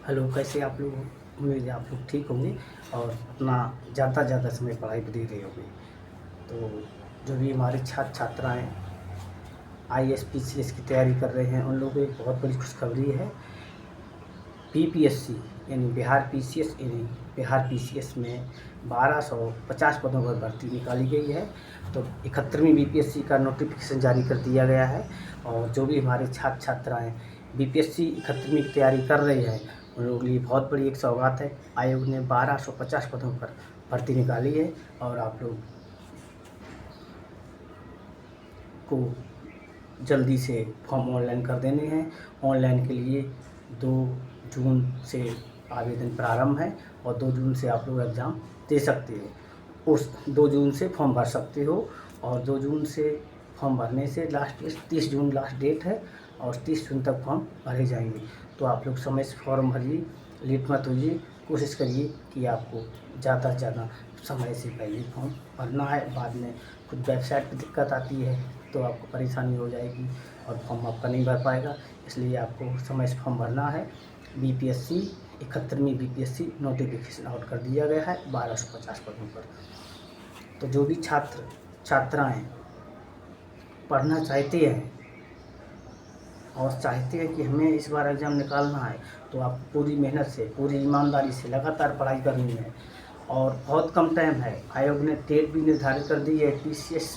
Hello, कैसे आप लोग? उम्मीद है आप लोग ठीक होंगे और अपना ज़्यादा से ज़्यादा समय पढ़ाई पे दे रहे होंगे। तो जो भी हमारे छात्र छात्राएँ आईएएस पीसीएस की तैयारी कर रहे हैं, उन लोगों को एक बहुत बड़ी खुशखबरी है। बीपीएससी यानी बिहार पीसीएस में 1250 पदों पर भर्ती निकाली गई है। तो 71वीं बीपीएससी का नोटिफिकेशन जारी कर दिया गया है और जो भी हमारे छात्र छात्राएँ बीपीएससी 71वीं की तैयारी कर रहे हैं, उन लोगों के लिए बहुत बड़ी एक सौगात है। आयोग ने 1250 पदों पर भर्ती निकाली है और आप लोग को जल्दी से फॉर्म ऑनलाइन कर देने हैं। ऑनलाइन के लिए 2 जून से आवेदन प्रारंभ है और 2 जून से आप लोग एग्ज़ाम दे सकते हो। उस 2 जून से फॉर्म भर सकते हो और 2 जून से फॉर्म भरने से लास्ट 30 जून लास्ट डेट है और 30 जून तक फॉर्म भरे जाएंगे। तो आप लोग समय से फॉर्म भरिए, लेट मत होइए। कोशिश करिए कि आपको ज़्यादा से ज़्यादा समय से पहले फॉर्म भरना है। बाद में कुछ वेबसाइट पर दिक्कत आती है तो आपको परेशानी हो जाएगी और फॉर्म आपका नहीं भर पाएगा। इसलिए आपको समय से फॉर्म भरना है। बीपीएससी 71वीं बीपीएससी नोटिफिकेशन आउट कर दिया गया है 1250 पदों पर। तो जो भी छात्र छात्राएँ पढ़ना चाहते हैं और चाहते हैं कि हमें इस बार एग्ज़ाम निकालना है, तो आप पूरी मेहनत से, पूरी ईमानदारी से लगातार पढ़ाई करनी है और बहुत कम टाइम है। आयोग ने डेट भी निर्धारित कर दी है। पीसीएस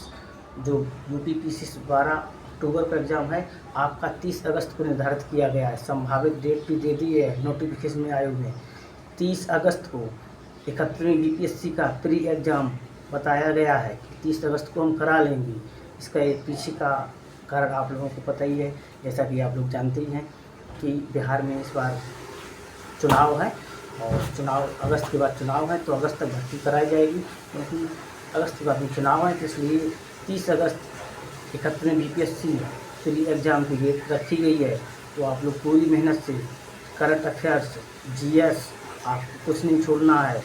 जो यूपी पीसीएस 12 अक्टूबर का एग्ज़ाम है, आपका 30 अगस्त को निर्धारित किया गया है। संभावित डेट भी दे दी है नोटिफिकेशन में आयोग ने। 30 अगस्त को 71वीं बीपीएससी का प्री एग्ज़ाम बताया गया है कि 30 अगस्त को हम करा लेंगे। इसका एक पीछे का कारण आप लोगों को पता ही है। जैसा कि आप लोग जानते ही हैं कि बिहार में इस बार चुनाव है और चुनाव अगस्त के बाद चुनाव है, तो अगस्त तक भर्ती कराई जाएगी। क्योंकि अगस्त के बाद में चुनाव है, तो इसलिए 30 अगस्त 71वीं बीपीएससी प्री एग्ज़ाम की डेट रखी गई है। तो आप लोग पूरी मेहनत से करंट अफेयर्स, जीएस आपको कुछ नहीं छोड़ना है,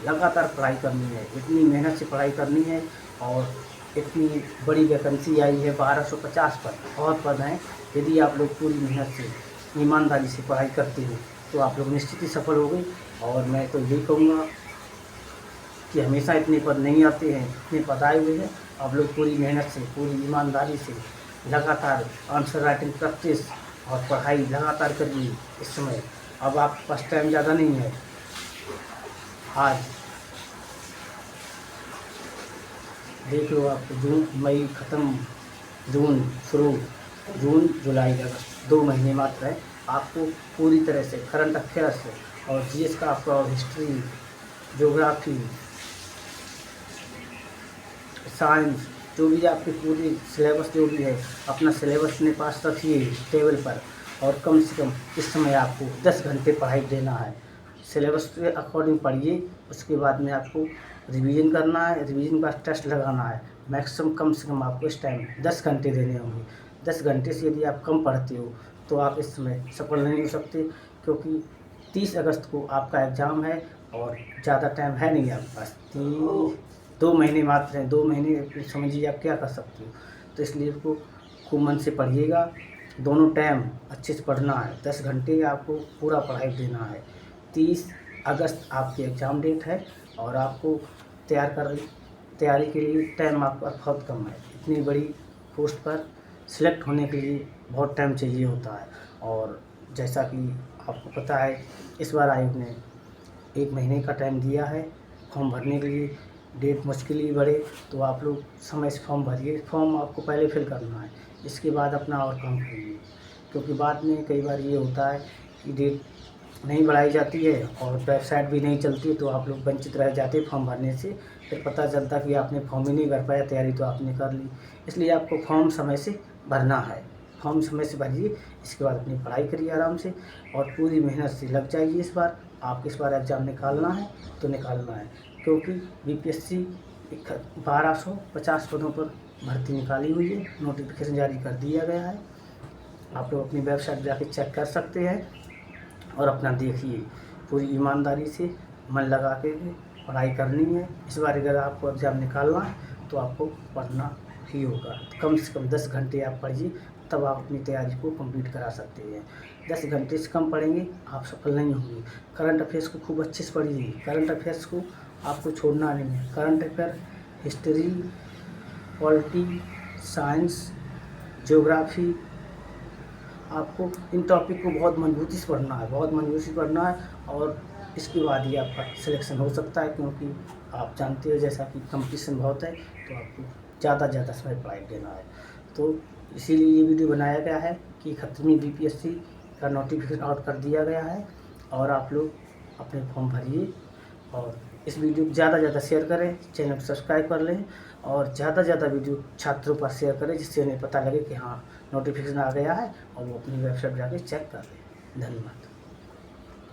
लगातार पढ़ाई करनी है। इतनी मेहनत से पढ़ाई करनी है और इतनी बड़ी वैकेंसी आई है 1250 पद, बहुत पद हैं। यदि आप लोग पूरी मेहनत से ईमानदारी से पढ़ाई करते हो तो आप लोग निश्चित ही सफल होंगे। और मैं तो यही कहूँगा कि हमेशा इतने पद नहीं आते हैं, इतने पद आए हुए हैं। आप लोग पूरी मेहनत से, पूरी ईमानदारी से लगातार आंसर राइटिंग प्रैक्टिस और पढ़ाई लगातार करिए। इस समय अब आपके पास टाइम ज़्यादा नहीं है। आज देख लो, आप जून मई ख़त्म, जून शुरू, जून जुलाई अगस्त 2 महीने मात्र है। आपको पूरी तरह से करंट अफेयर्स और जीएस का आपका और हिस्ट्री, ज्योग्राफी, साइंस, जो भी आपकी पूरी सिलेबस जो भी है, अपना सिलेबस अपने पास रखिए टेबल पर और कम से कम इस समय आपको 10 घंटे पढ़ाई देना है। सिलेबस के अकॉर्डिंग पढ़िए, उसके बाद में आपको रिवीजन करना है, रिवीजन का टेस्ट लगाना है। मैक्सिमम कम से कम आपको इस टाइम 10 घंटे देने होंगे। 10 घंटे से यदि आप कम पढ़ते हो तो आप इस समय सफल नहीं हो सकते, क्योंकि 30 अगस्त को आपका एग्ज़ाम है और ज़्यादा टाइम है नहीं आपके पास। 2 महीने मात्र हैं। 2 महीने समझिए आप क्या कर सकते हो। तो इसलिए इसको खूब मन से पढ़िएगा, दोनों टाइम अच्छे से पढ़ना है। 10 घंटे आपको पूरा पढ़ाई देना है। 30 अगस्त आपकी एग्ज़ाम डेट है और आपको तैयारी के लिए टाइम आपका बहुत कम है। इतनी बड़ी पोस्ट पर सिलेक्ट होने के लिए बहुत टाइम चाहिए होता है। और जैसा कि आपको पता है, इस बार आयोग ने 1 महीने का टाइम दिया है फॉर्म भरने के लिए। डेट मुश्किल ही बढ़े तो आप लोग समय से फॉर्म भरिए। फॉर्म आपको पहले फिल करना है, इसके बाद अपना और काम करिए, क्योंकि बाद में कई बार ये होता है कि डेट नहीं बढ़ाई जाती है और वेबसाइट भी नहीं चलती, तो आप लोग वंचित रह जाते फॉर्म भरने से। फिर पता चलता कि आपने फॉर्म ही नहीं भर पाया, तैयारी तो आपने कर ली। इसलिए आपको फॉर्म समय से भरना है। फॉर्म समय से भरिए, इसके बाद अपनी पढ़ाई करिए आराम से और पूरी मेहनत से लग जाइए। इस बार आपको इस बार एग्ज़ाम निकालना है तो निकालना है, क्योंकि बीपीएससी 1250 पदों पर भर्ती निकाली हुई है। नोटिफिकेशन जारी कर दिया गया है। आप लोग अपनी वेबसाइट जाके चेक कर सकते हैं और अपना देखिए। पूरी ईमानदारी से मन लगा के पढ़ाई करनी है। इस बार अगर आपको एग्ज़ाम निकालना है तो आपको पढ़ना ही होगा। कम से कम 10 घंटे आप पढ़िए, तब आप अपनी तैयारी को कंप्लीट करा सकते हैं। 10 घंटे से कम पढ़ेंगे आप सफल नहीं होंगे। करंट अफेयर्स को खूब अच्छे से पढ़िए। करंट अफेयर्स को आपको छोड़ना नहीं है। Current affair, history, polity, science, geography, आपको इन टॉपिक को बहुत मजबूती से पढ़ना है, बहुत मजबूती से पढ़ना है। और इसके बाद ही आपका सिलेक्शन हो सकता है, क्योंकि आप जानते हो जैसा कि कंपटीशन बहुत है, तो आपको ज़्यादा समय पढ़ाई देना है। तो इसीलिए ये वीडियो बनाया गया है कि 11वीं बीपीएससी का नोटिफिकेशन आउट कर दिया गया है और आप लोग अपने फॉर्म भरिए और इस वीडियो को ज़्यादा शेयर करें, चैनल को सब्सक्राइब कर लें और ज़्यादा वीडियो छात्रों पर शेयर करें, जिससे उन्हें पता लगे कि हाँ नोटिफिकेशन आ गया है और वो अपनी वेबसाइट पर जाकर चेक कर लें। धन्यवाद।